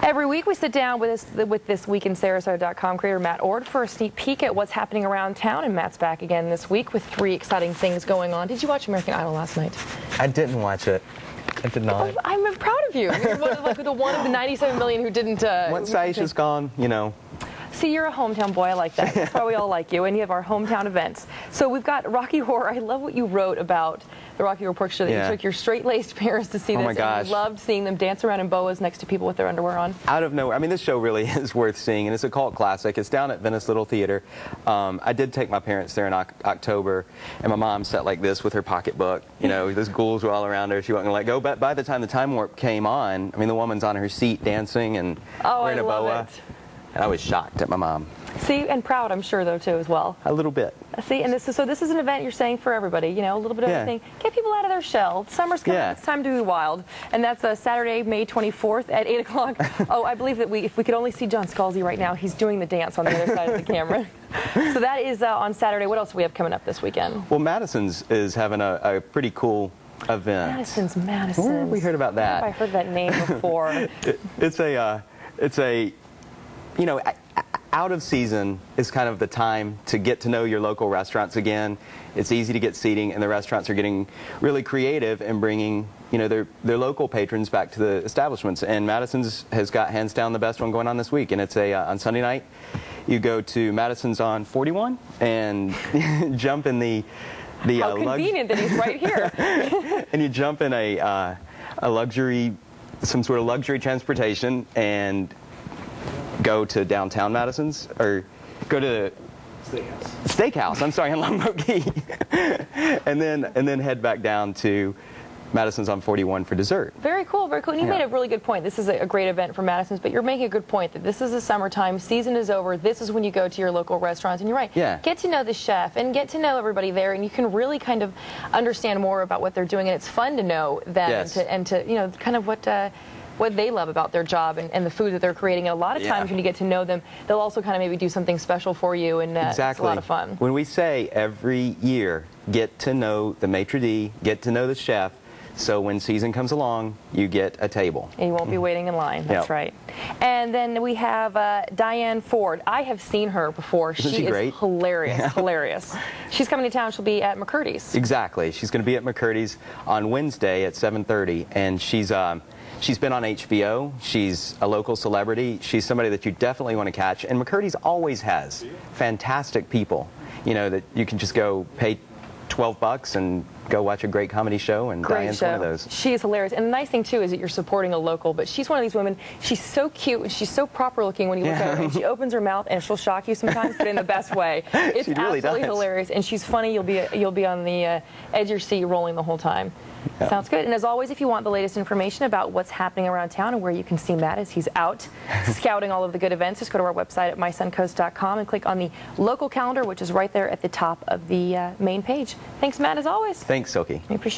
Every week we sit down with This Week in Sarasota.com creator Matt Ord for a sneak peek at what's happening around town, and Matt's back again this week with 3 exciting things going on. Did you watch American Idol last night? I didn't watch it. I did not. I'm proud of you. You're one of the 97 million who didn't. Once Aisha's gone, you know. See, you're a hometown boy. I like that. That's why we all like you. And you have our hometown events. So we've got Rocky Horror. I love what you wrote about the Rocky Horror Pork Show. That you took your straight-laced parents to see this. Oh my gosh. And you loved seeing them dance around in boas next to people with their underwear on. Out of nowhere. I mean, this show really is worth seeing, and it's a cult classic. It's down at Venice Little Theater. I did take my parents there in October, and my mom sat like this with her pocketbook. You know, those ghouls were all around her. She wasn't going to let go. But by the time the time warp came on, I mean, the woman's on her seat dancing and wearing a boa. And I was shocked at my mom. See, and proud, I'm sure, though, too, as well. A little bit. See, and this is an event you're saying for everybody, you know, a little bit of everything. Get people out of their shell. Summer's coming, it's time to be wild. And that's Saturday, May 24th at 8 o'clock. Oh, I believe that if we could only see John Scalzi right now, he's doing the dance on the other side of the camera. So that is on Saturday. What else do we have coming up this weekend? Well, Madisons is having a pretty cool event. Madisons. Where have we heard about that? I heard that name before. It's a, you know, out of season is kind of the time to get to know your local restaurants again. It's easy to get seating, and the restaurants are getting really creative and bringing, you know, their local patrons back to the establishments. And Madison's has got hands down the best one going on this week. And it's on Sunday night. You go to Madison's on 41 and jump in the how convenient that he's right here. And you jump in some sort of luxury transportation and go to downtown Madison's, or go to Steakhouse. I'm sorry, in Longboat Key, and then head back down to Madison's on 41 for dessert. Very cool, very cool. And you made a really good point. This is a great event for Madison's, but you're making a good point that this is the summertime, season is over. This is when you go to your local restaurants, and you're right. Get to know the chef and get to know everybody there, and you can really kind of understand more about what they're doing, and it's fun to know them and to you know, kind of what they love about their job and the food that they're creating. And a lot of times when you get to know them, they'll also kind of maybe do something special for you, and it's a lot of fun. When we say every year, get to know the maitre d', get to know the chef, so when season comes along, you get a table. And you won't be waiting in line. That's right. And then we have Diane Ford. I have seen her before. Isn't she great? Is hilarious, hilarious. She's coming to town. She'll be at McCurdy's. Exactly. She's going to be at McCurdy's on Wednesday at 7:30, and she's been on HBO. She's a local celebrity. She's somebody that you definitely want to catch. And McCurdy's always has fantastic people, you know, that you can just go pay $12 and go watch a great comedy show, and Diane's one of those. She is hilarious. And the nice thing, too, is that you're supporting a local, but she's one of these women, she's so cute and she's so proper looking when you look at her, and she opens her mouth and she'll shock you sometimes, but in the best way. It's really absolutely hilarious, and she's funny. You'll be on the edge of your seat rolling the whole time. Sounds good. And as always, if you want the latest information about what's happening around town and where you can see Matt as he's out scouting all of the good events, just go to our website at mysuncoast.com and click on the local calendar, which is right there at the top of the main page. Thanks, Matt, as always. Thanks, Silky. We appreciate it.